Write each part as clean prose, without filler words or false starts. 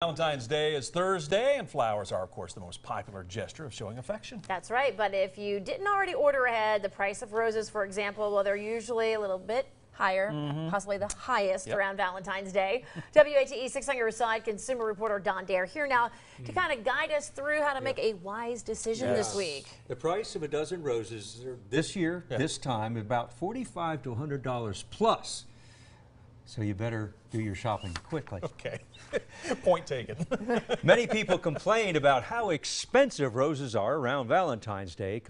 Valentine's Day is Thursday, and flowers are, of course, the most popular gesture of showing affection. That's right, but if you didn't already order ahead, the price of roses, for example, well, they're usually a little bit higher, possibly the highest around Valentine's Day. WATE 6 on your side, consumer reporter Don Dare here now to kind of guide us through how to make a wise decision this week. The price of a dozen roses this year, this time, about $45 to $100 plus. So you better do your shopping quickly. Okay. Point taken. Many people complain about how expensive roses are around Valentine's Day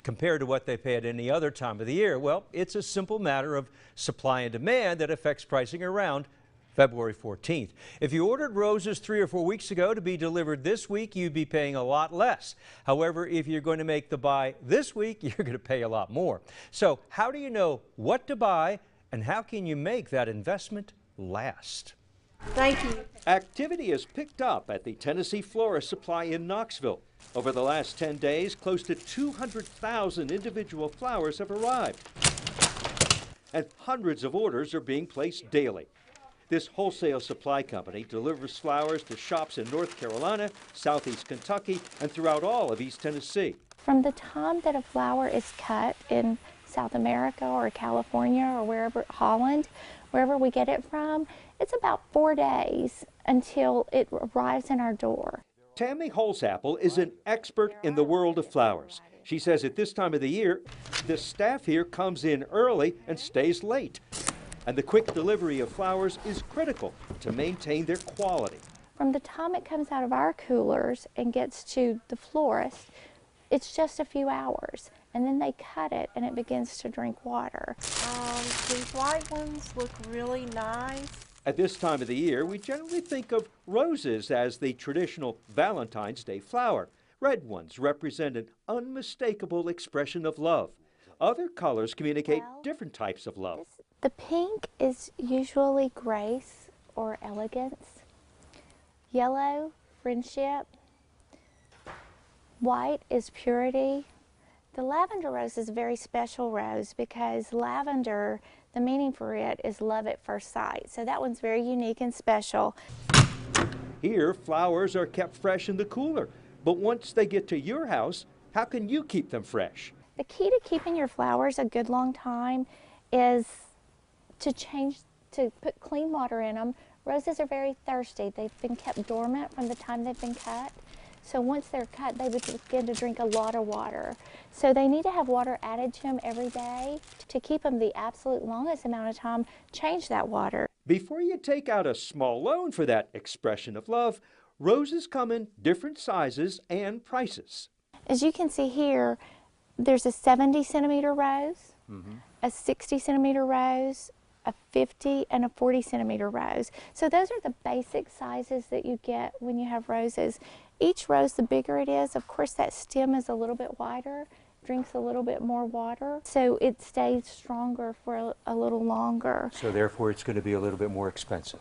compared to what they pay at any other time of the year. Well, it's a simple matter of supply and demand that affects pricing around February 14th. If you ordered roses 3 or 4 weeks ago to be delivered this week, you'd be paying a lot less. However, if you're going to make the buy this week, you're going to pay a lot more. So how do you know what to buy, and how can you make that investment last? Thank you. Activity has picked up at the Tennessee Florist Supply in Knoxville. Over the last 10 days, close to 200,000 individual flowers have arrived, and hundreds of orders are being placed daily. This wholesale supply company delivers flowers to shops in North Carolina, Southeast Kentucky, and throughout all of East Tennessee. From the time that a flower is cut in South America or California or wherever, Holland, wherever we get it from, it's about 4 days until it arrives in our door. Tammy Holzapfel is an expert in the world of flowers. She says at this time of the year, the staff here comes in early and stays late. And the quick delivery of flowers is critical to maintain their quality. From the time it comes out of our coolers and gets to the florist, it's just a few hours, and then they cut it and it begins to drink water. These white ones look really nice. At this time of the year, we generally think of roses as the traditional Valentine's Day flower. Red ones represent an unmistakable expression of love. Other colors communicate different types of love. The pink is usually grace or elegance. Yellow, friendship. White is purity. The lavender rose is a very special rose because lavender, the meaning for it is love at first sight. So that one's very unique and special. Here, flowers are kept fresh in the cooler. But once they get to your house, how can you keep them fresh? The key to keeping your flowers a good long time is to put clean water in them. Roses are very thirsty. They've been kept dormant from the time they've been cut. So once they're cut, they begin to drink a lot of water. So they need to have water added to them every day. To keep them the absolute longest amount of time, change that water. Before you take out a small loan for that expression of love, roses come in different sizes and prices. As you can see here, there's a 70 centimeter rose, a 60 centimeter rose, a 50 and a 40 centimeter rose. So those are the basic sizes that you get when you have roses. Each rose, the bigger it is, of course that stem is a little bit wider, drinks a little bit more water, so it stays stronger for a little longer. So therefore it's going to be a little bit more expensive.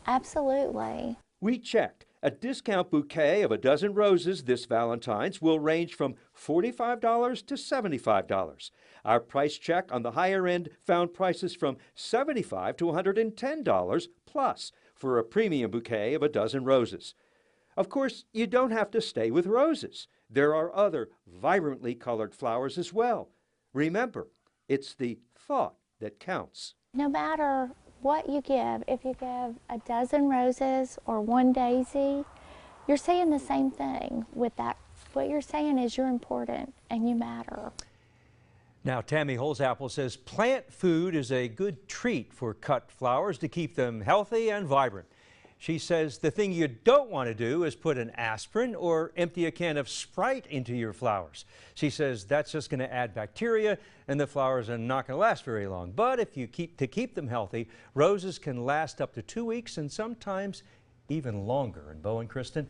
Absolutely. We checked. A discount bouquet of a dozen roses this Valentine's will range from $45 to $75. Our price check on the higher end found prices from $75 to $110 plus for a premium bouquet of a dozen roses. Of course, you don't have to stay with roses. There are other vibrantly colored flowers as well. Remember, it's the thought that counts. No matter what you give, if you give a dozen roses or one daisy, you're saying the same thing with that. What you're saying is you're important and you matter. Now, Tammy Holzapfel says plant food is a good treat for cut flowers to keep them healthy and vibrant. She says the thing you don't want to do is put an aspirin or empty a can of Sprite into your flowers. She says that's just going to add bacteria and the flowers are not going to last very long. But if you keep them healthy, roses can last up to 2 weeks and sometimes even longer. And Bo and Kristen,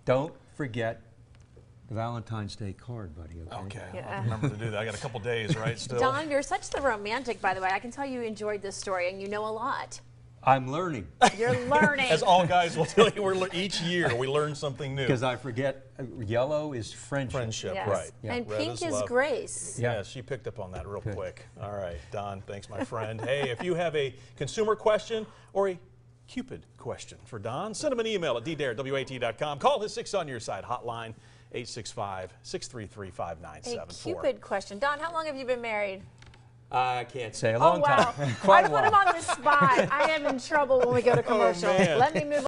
don't forget the Valentine's Day card, buddy. Okay, I'll remember to do that. I got a couple days, right, still? Don, you're such the romantic, by the way. I can tell you enjoyed this story and you know a lot. I'm learning. You're learning. As all guys will tell you, each year we learn something new. Because I forget, yellow is friendship. Friendship, yes. right. Yeah. And Red pink is love. grace. Yeah, she picked up on that real quick. All right, Don, thanks, my friend. Hey, if you have a consumer question or a Cupid question for Don. Send him an email at ddare@wat.com. Call his 6 on Your Side hotline, 865-633-5974. A Cupid question. Don, how long have you been married? I can't say. A long time. I put him on the spot. I am in trouble when we go to commercial. man. Let me move